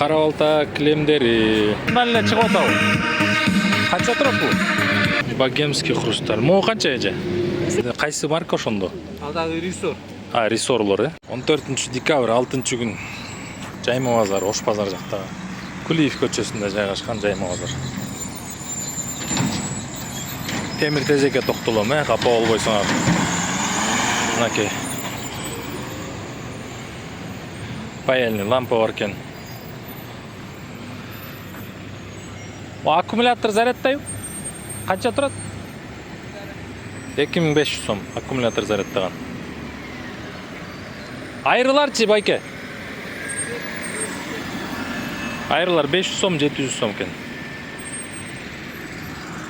Кара балта килемдери. Мындан эле чыгып атабы? Канча турат бул? Богемский хрусталь. Могу канча эже? Кайсы марка ошондо? Алдагы ресор. Ресорлор, 14-декабрь 6-күн Жайма базар, Ош базар жактагы. Кулиев көчөсүндө жайгашкан Жайма базар. Темир тезекке токтолом, капа болбойсуңар. Мынакей. Паяльный лампа бар экен. Аккумулятор зарядтайбы? Канча турат? 2500 сом аккумулятор зарядтаган. Айрыларчы байке? Айрылар 500 сом, 700 сом экен.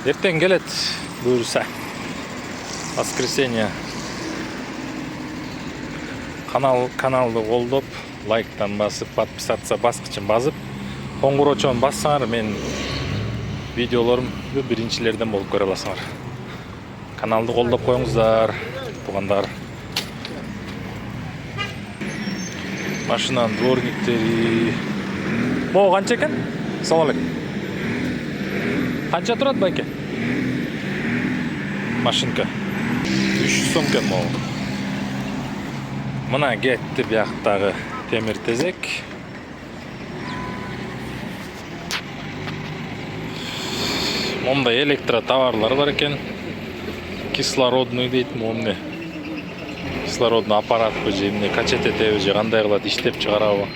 Эртең келет буюрса. Воскресенье. Каналды колдоп, лайктан басып, подписаться баскычын басып, коңгурочон бассаңар, мен видеолорумду биринчилерден болуп көрө аласыңар. Каналды колдоп коюңуздар, туугандар. Машинанын дворниктери. Могу канча экен? Салам алейкум. Канча турат байке? Машинка. 300 сом экен могу. Мына кетти бияктагы темир тезек. Монда электро товарлар бар экен. Кислородный дейт, момне. Кислородный аппаратпы же эмне качететеби же кандай кылат иштеп чыгарабы.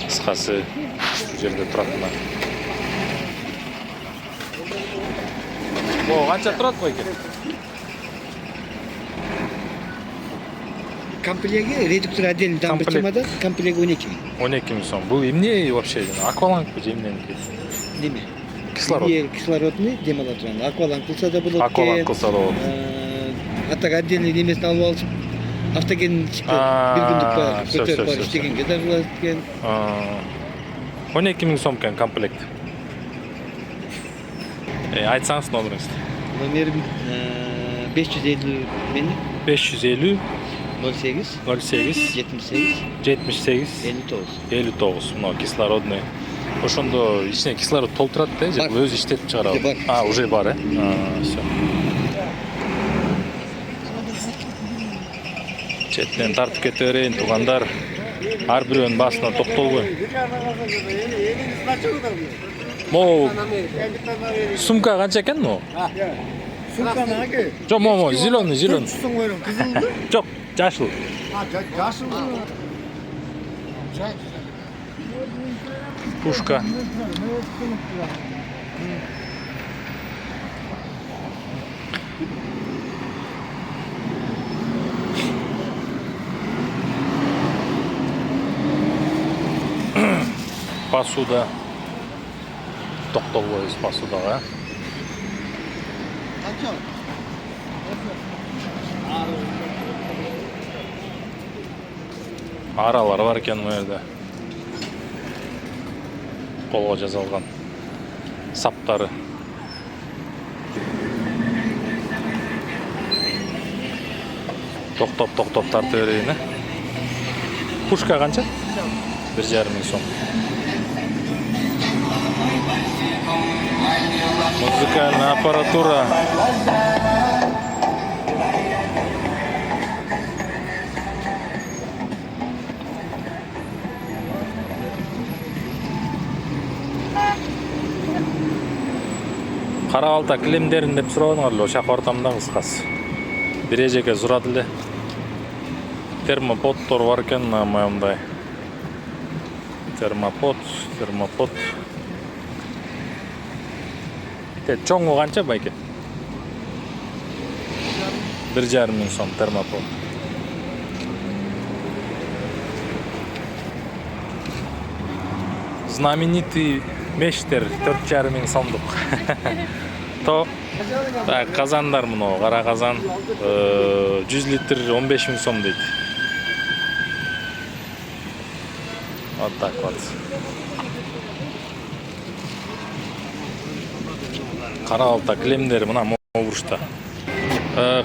Кыскасы бул жерде турат мына. Канча турат байке? Комплегі редуктор отдельный дамбырчамада, комплегі 12 миң. 12 миң сом. Бул эмне вообще? Аквалангпы же эмненики? Неме? Кислород. Кислородный демала турган. Акваланг кылса да болот. Акваланг кылса да болот. Аттак отдельный немесин алып алып, автогенчик бир күндүк бар, көтөрүп бар иштегенге да болот экен. 12 миң сом экен комплект. Айтсаңыз номериңизди. Номерим 550 менин 550 08 08 78 78 59. 59. Мына кислородный. Ошондо ичине кислород толтурат да, же өзү иштетип чыгарабы? Уже бар, Всё. Четинен тартып кете берейин, туугандар. Ар бирөөнүн баасына токтолбойм. Могу сумка канча экен могу? Сумканы аке. Жок, могу зеленый. 400 сом койгон, кызылды. Жок, жашыл. Жашыл. Пушка. Посуда. Токтолбойбуз посудага. Аралар бар экен мына жерде. Колго жазылган саптары. Токтоп тартып берейин, Пушка канча? 1,5 миң сом. Музыкальная аппаратура. Кара балта килемдерин деп сурадыңар эле, ошак ортамда кыскасы. Бир эжеге сурады эле. Термоподдор бар экен, мындай. Термопод. Чоңу канча байке? 1,5 миң сом термопод. Знаменитый мештер 4,5 миң сомдук. Так, казандар мына, кара казан 100 литр 15 миң сом дейт. Вот так вот. Кара балта килемдери мына бурчта.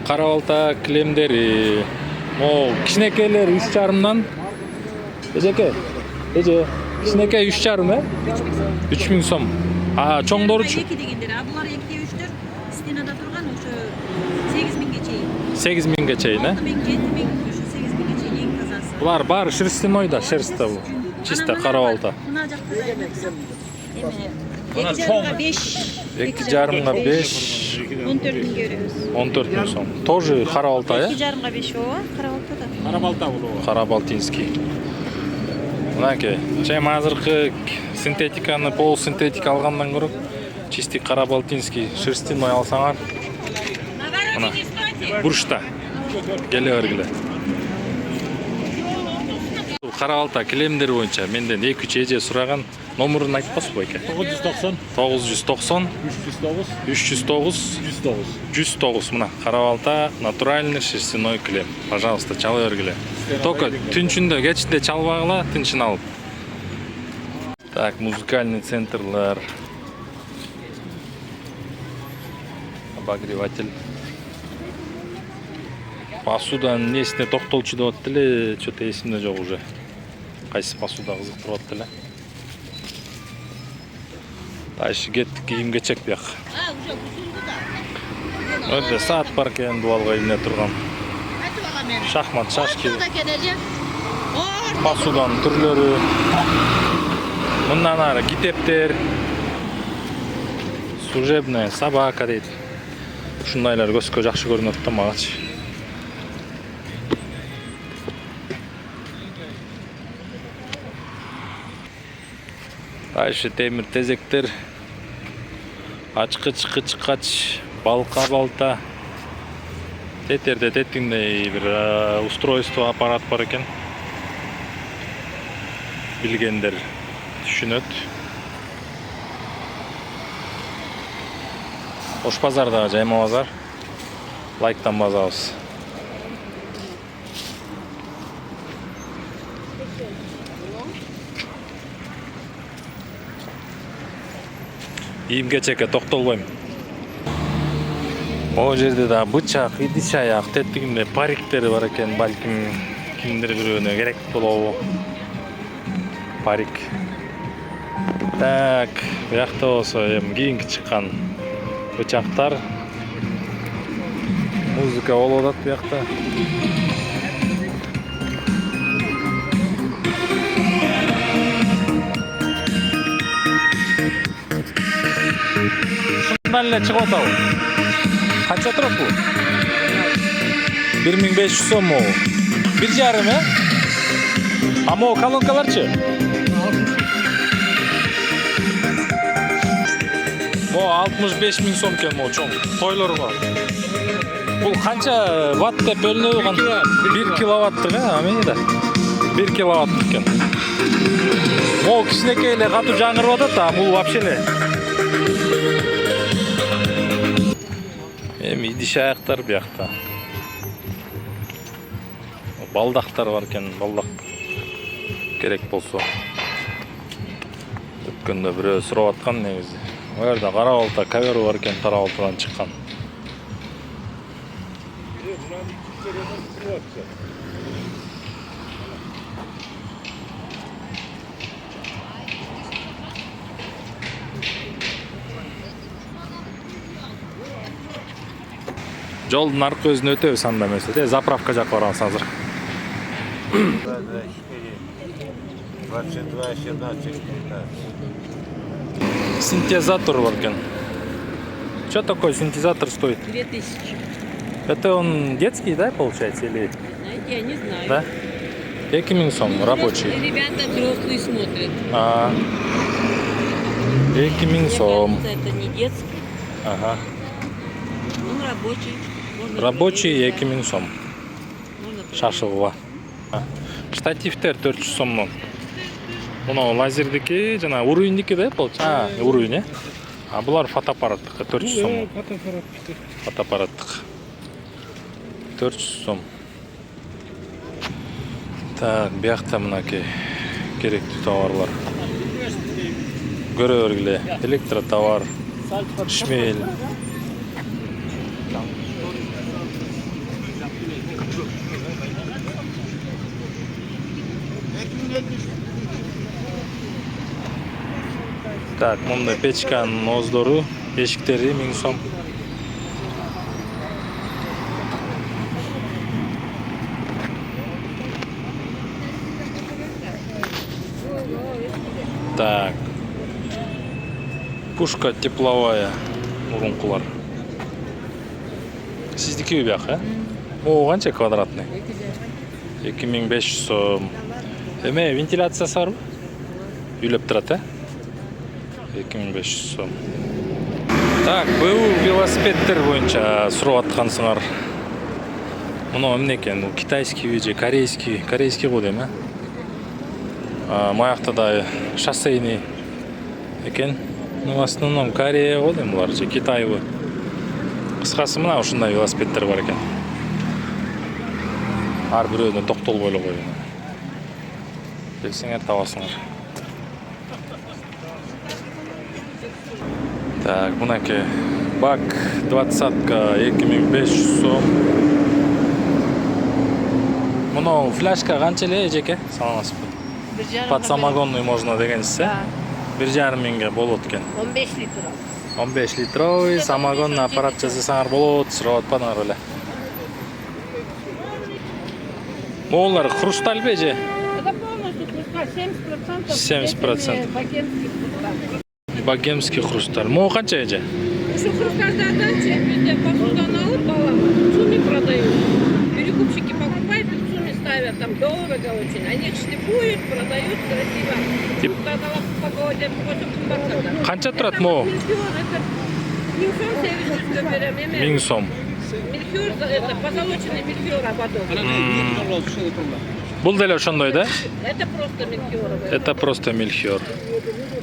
Кара балта килемдери могу кичинекейлер 3,5 эже Кичинекей 3,5 3000 сом. Чоңдоручу 2 дегендер. Булар 2 3төр стенада турган ошо 8000ге чейин. 8000ге чейин, 6000, 7000, ошо 8000ге чейин эң тазасы. Булар баары шерстяной шерсть бул. Чисто кара балта. Мына жакта да эме 2,5 5. 2,5 5 14 беребиз. 14 сом. Тоже кара балта, 2,5 5 ооба, кара балта да. Кара балта бул. Кара балтинский. Мынаке, чем азыркы синтетиканы, полусинтетика алгандан көрө чистый кара балтинский шерстяной алсаңар. Мына буршта келе бергиле. Кара балта килемдер боюнча менден 2-3 эже сураган. Номерун айтпасызбы эке? 990 990 309 309 109 мына кара балта натуральный шерстяной килем. Пожалуйста, чала бергиле. Только түнчүндө кечинде чалбагыла, тынчын алып. Так, музыкальный центрлар. Обогреватель. Посуданын несине токтолчу деп атты эле, что-то эсимде жок уже. Кайсы посуда кызыктырып атты эле. Дальше кеттик кийим-кечек бияк. Өтө саат бар экен, дуалга илине турган. Шахмат, шашки. Посуданын түрлөрү. Мындан ары китептер. Служебная собака дейт. Ушундайлар көзгө жакшы көрүнөт да магачы. Дальше темир тезектер. Ачкыч, кычкач, балка балта. Тетерде тетиңдей бир устройство, аппарат бар экен. Билгендер түшүнөт. Ош базарда жайма базар. Лайктан базабыз. Кийим-кечекке токтолбойм. О жерде да бычак, идиш аяк, тетигинде париктери бар экен, балким кимдир бирөөнө керек болобу. Парик. Так, буякта болсо эми кийинки чыккан бычактар. Музыка болуп атат буякта. Шундан эле чыгып атабы? Канча турат бул? 1500 сом могу. 1,5, А могу колонкаларчы? Могу 65 000 сом экен могу чоң. Тойлорго. Бул канча ватт деп бөлүнөбү? 1 киловаттык, амени да. 1 киловаттык экен. Могу кичинекей эле катуу жаңырып атат, а бул вообще эле. Эми идиш аяктар буякта. Балдактар бар экен, балдак керек болсо. Өткөндө бирөө сурап аткан негизи. Ал жерде кара балта кавер бар экен, кара балтадан чыккан. Жолдун аркы өзүнө өтөбүз анда эмес, заправка жакка барабыз азыр. 22, 17, Синтезатор бар экен. Что такое синтезатор стоит? 2000. Это он детский, да, получается, или? Знаете, я не знаю. Да? 2000 сом, рабочий. Ребята взрослые смотрят. 2000 сом. Это не детский, Ага. он рабочий. Можно Рабочий проверить, 2000 сом. да. Можно проверить. Шашылга. Штативтер 400 сомдон. Мына лазердики, жана уровеньдики да, получается? Уровень, А булар фотоаппараттыкы 400 сом. Фотоаппараттык. 400 сом. Так, биякта мынакей керектүү товарлар. Көрө бергиле. Электротовар, шмель. Так, мындай печканын оздору, эшиктери 1000 сом. Так. Пушка тепловая. Урункулар. Сиздики үй бияк, а? О, канча квадратный? 2500 сом. Эме вентиляциясы барбы? Үйлөп турат, а? 2500 сом. Так, бул велосипеддер боюнча сурап аткансыңар. Муну эмне экен? Бул китайский же корейский го дейм, а? Маякта да шоссейный экен. Ну, в основном Корея го дейм булар же Китайбы. Кыскасы мына ушундай велосипеддер бар экен. Ар бирөөнө токтолбой эле койгон. Келсеңер табасыңар. Так, мынаки бак 20-ка 2500 сом. Муну фляжка канча эле эжеке? Саламатсызбы? Под самогонный можно дегенсиз, э? 1,5 миңге болот экен. 15 литр. 15 литровый самогонный аппарат жасасаңар болот, сурап атпадыңар беле. Могулар хрусталь беже? Это полностью хрусталь, 70%. 70%. Богемский хрусталь. Богемский хрусталь. Могу канча эже? Şu хрустальдардан bizde посудан алып балам в сумме продают. Перекупщики покупают и в сумме ставят, там дорого очень. Они штифуют, продают красиво. Продала по погоде, после кумбаркада. Канча турат могу? Мельхиор, это 1000 сом берем. 1000 сом. Мельхиор, это позолоченный мельхиор ободок. Бул деле ошондой, да? Это просто мельхиор. Это просто мельхиор.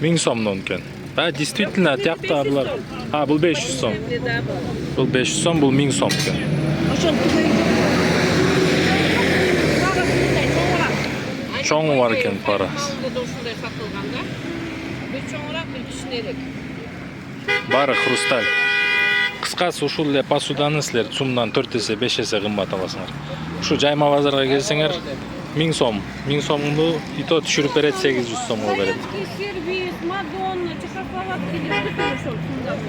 1000 сомдон экен. Да, действительно, тиякта булар. А, бул 500 сом. Бул 500 сом, бул 1000 сом экен. Чоңу бар экен пара. Бары хрусталь. Кыскасы ушул эле посуданы силер сумдан 4 эсе 5 эсе кымбат аласыңар. Ушу жайма базарга келсеңер 1000 сом. 1000 сомду ито түшүрүп берет, 800 сомго берет. Сервис, Мадонна, Чехословакия,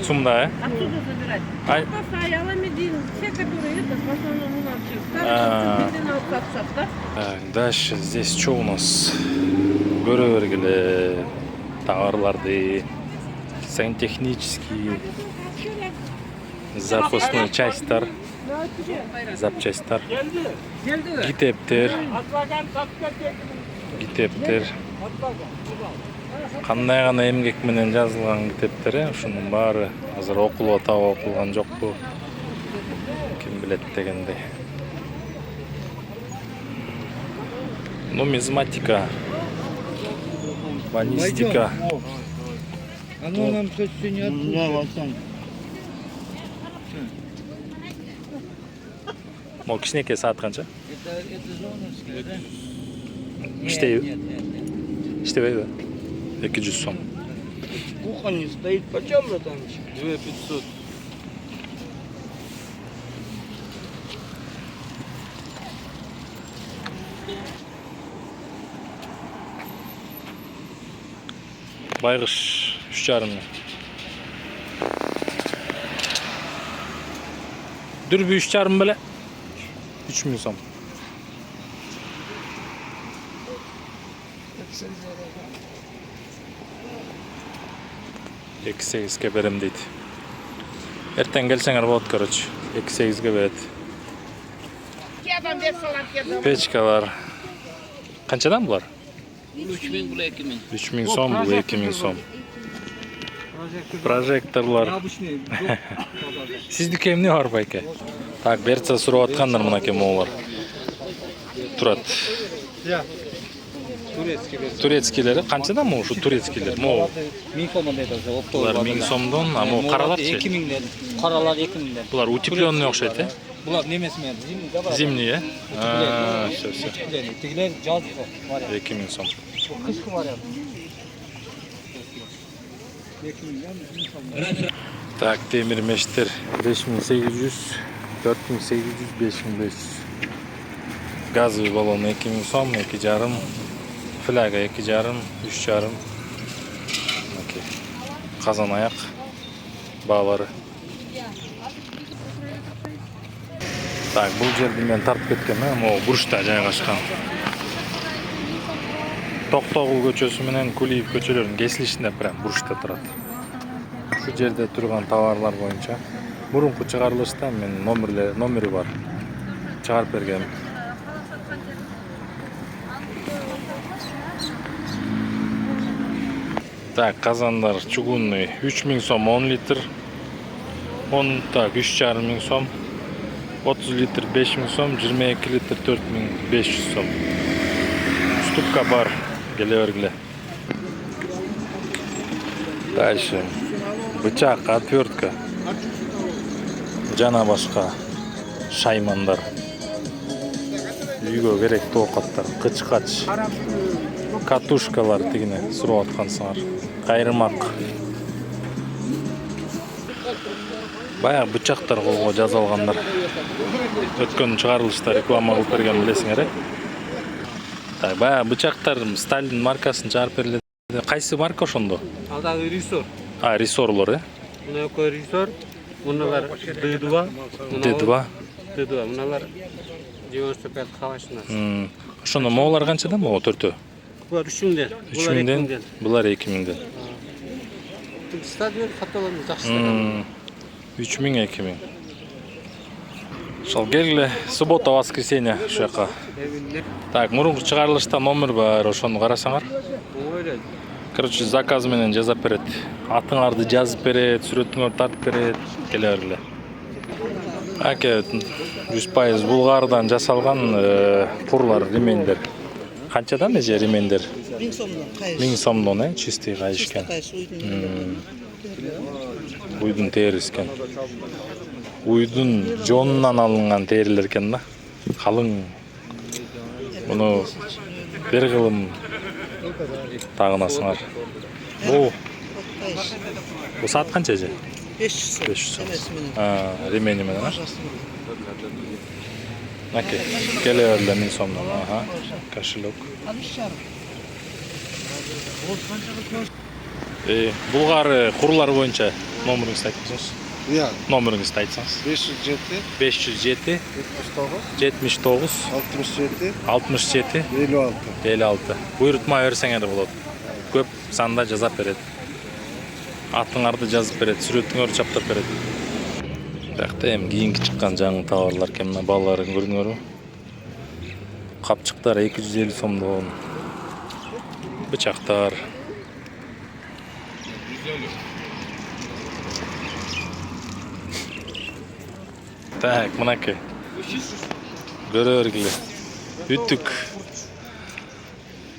Сумда, э? Оттуда забирать. Ай. Аламедин, все, которые это, в основном у нас А. все. Так, дальше здесь что у нас? Көрө бергиле товарларды, сантехнический, запасной частьтар, запчасттар, гитептер, кандай гана эмгек менен жазылган китептер, ушунун баары азыр окулуп атабы окулган жокпу, ким билет дегендей. Нумизматика, баллистика. Оно нам все не открыто. Могу кичинекей саат канча? Это зоновская, да? Иштейби? Иштебейби? 200 сом. Кухонный стоит почем, братанчик? 2500. Байгыш 3,5 мың. Дүрбү 3,5 беле? 3000 сом. Эки сегизге берем дейт. Эртең келсеңер болот, короче. 2,8-ге берет. Печкалар. Канчадан булар? 3000 булы 2000. 3000 сом, бул 2000 сом. Прожекторлар. Сиздики эмне бар байке? Так, берсе сурап аткандар мынакей могулар. Турат. Турецкийлери канчадан могу ушу турецкийлер? Могу. 1000 сомдон дейт уже. Булар 1000 сомдон, а могу караларчы? 2000 каралар 2000. Булар утепленный окшойт, э? Булар немеси менен зимний да бар. Зимний, э? А, всё. Тигилер жазгы бар. 2000 сом. Кышкы бар. 2000 Так, темир мештер 5800, 4800, 5500. Газовый баллон 2000 сом, 2,5. Фляга 2,5, 3,5. Окей. Казан аяк баалары. Так, бұл жерді мен тартып кеткен, о бұрышта жайгашкан. Токтогул көчөсү менен Кулиев көчөлөрүнүн кесилишинде прям бұрышта турат. Şu жерде турган товарлар боюнча мурунку чыгарылышта мен номери бар. Чыгарып берген. Так, казандар чугунный 3000 сом 10 литр. Он так 3500 сом. 30 литр 5000 сом, 22 литр 4500 сом. Ступка бар, келе бергиле. Дальше. Бычак, отвертка. Жана башка шаймандар. Үйгө керектүү оокаттар, кычкач. Катушкалар тигине сурап аткансыңар. Кайрымак. Баягы бычактар колго жазалгандар. Өткөн чыгарылышта реклама кылып берген билесиңер, э? Так, баягы бычактар Сталин маркасын чыгарып берилет. Кайсы марка ошондо? Алдагы рисор. Рисорлор, э? Мына экөө рисор. Муналар D2. D2. D2. Муналар 95 кабачына. Ошондо моолар канчадан могу төртөө? Булар 3000ден. 3000ден, булар 2000ден. Стадион каталон жакшы. 3000 2000. Ошол келгиле суббота воскресенье ушул жака. Так, мурунку чыгарылышта номер бар, ошону карасаңар. Ойлойт. Короче, заказ менен жазап берет. Атыңарды жазып берет, сүрөтүңөрдү тартып берет. Келе бергиле. Аке 100% булгардан жасалган курлар, ремендер. Канчадан эже ремендер? 1000 сомдон кайыш. 1000 сомдон, э, чистый кайышкен. Уйдун терискен. Уйдун жонунан алынган терилер экен да. Калың. Муну бир кылым тагынасыңар. Бу саат канча же? 500 сом. 500 сом. Ремени менен, Аке, келе берле 1000 сомдон. Кошелек. Булгар курлар боюнча номериңизди айтыңыз. Номериңизди айтсаңыз. 507 79 67 56. Буйрутма берсеңер болот. Көп санда жазап берет. Атыңарды жазып берет, сүрөтүңөрдү чаптап берет. Бакта эми кийинки чыккан жаңы товарлар экен, мына балаларын көрдүңөрбү? Капчыктар 250 сомдон. Бычактар. Так, мынаке. Көрө бергиле. Үтүк.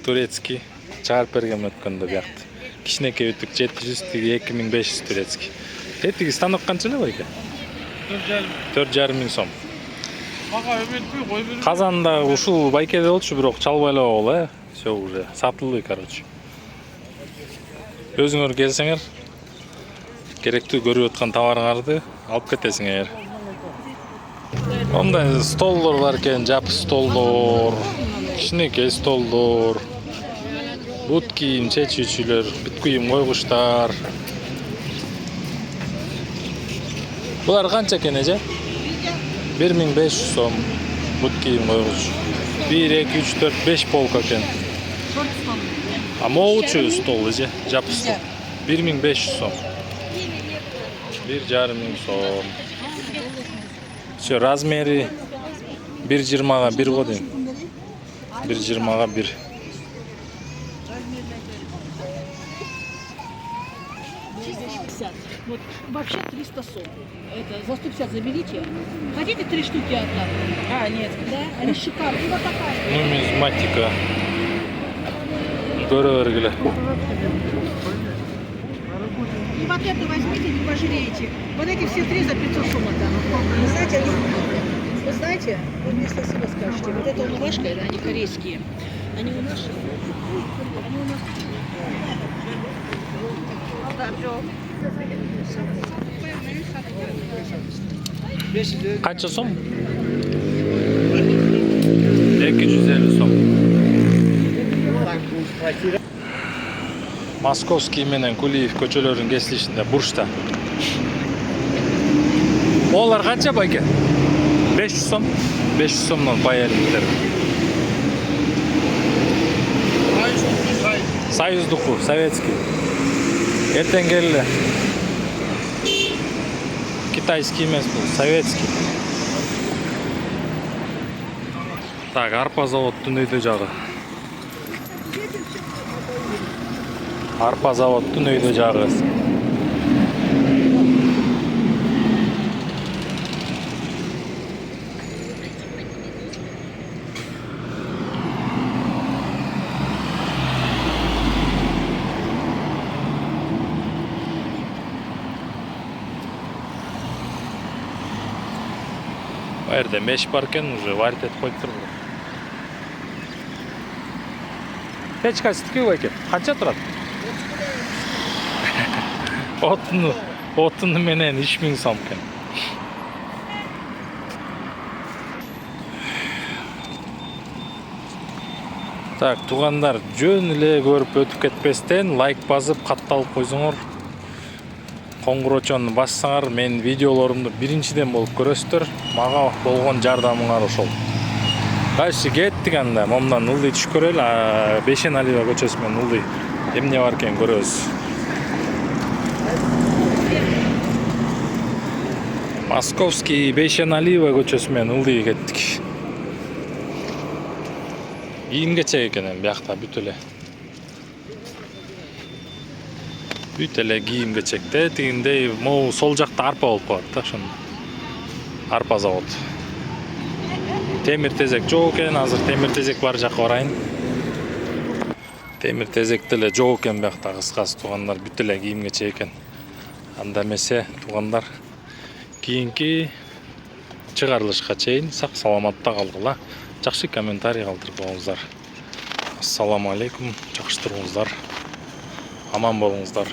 Турецкий. Чыгарып берген өткөндө биякты. Кичинекей үтүк 700, 2500 турецкий. Этиги станок канча эле экен? 4,5 сом. Казанда ушул байкеде болчу, бирок чалбай эле болду, э? Всё уже сатылды, короче. Өзүңөр келсеңер, керектүү көрүп аткан товарыңарды алып кетесиңер. Ондай столдор бар экен, жапы столдор, кичинекей столдор, бут кийим чечүүчүлөр, бүт кийим койгучтар. Булар канча экен эже? 1500 сом. Бут кийим койгуч. 1, 2, 3, 4, 5 полка экен. А моучу стол эже, жапы стол. 1500 сом. 1,5 сом. Все, размери 1,20-га 1 го дейм. 1,20-га 1. Вот вообще 300 сом. Это за 150 заберите. Хотите 3 штуки отдам? Нет. Да? Они шикарные. Вот такая. Нумизматика. Көрө бергиле. И вот это возьмите, не пожалеете. Вот эти все 3 за 500 сом отдам. Вы знаете, вы мне спасибо скажете. Вот это улыбашка, это они корейские. Они у нас. Они у нас. Канча сом? 250 сом. Московский менен Кулиев көчөлөрүнүн кесилишинде бурчта. Олар канча байке? 500 сом. 500 сомдон паялимдер. Союздуку, советский. Эртең келе. Китайский эмес бул, советский. Так, арпа заводдун өйдө жагы. Арпа заводдун өйдө жагы. Bu yerде меш бар экен, уже варить этип коюп турду. Печкасы тикүү байке. Канча турат? Отуну менен 3000 сом экен. Так, тугандар, жөн эле көрүп өтүп кетпестен лайк басып, катталып койсоңор. Коңгурочону бассаңар, мен видеолорумду биринчиден болуп көрөсүздөр. Мага болгон жардамыңар ошол. Дальше кеттик анда, момдан ылдый түшүп көрөлү. Бейшеналиева көчөсү менен ылдый эмне бар экен көрөбүз. Московский Бейшеналиева көчөсү менен ылдый кеттик. Кийим-кечек экен биякта бүт эле. Бүт эле кийим-кечекте, тигиндей, могу сол жакта арпа болуп калат да, ошондо. Арпа завод. Темир-тезек жок экен, азыр темир-тезек бар жакка барайын. Темир-тезек деле жок экен биякта, кыскасы тугандар, бүт эле кийим-кечек экен. Анда эмесе, тугандар, кийинки чыгарылышка чейин сак саламатта калгыла. Жакшы комментарий калтырып коюңуздар. Ассаламу алейкум, жакшы туруңуздар. Аман болуңуздар.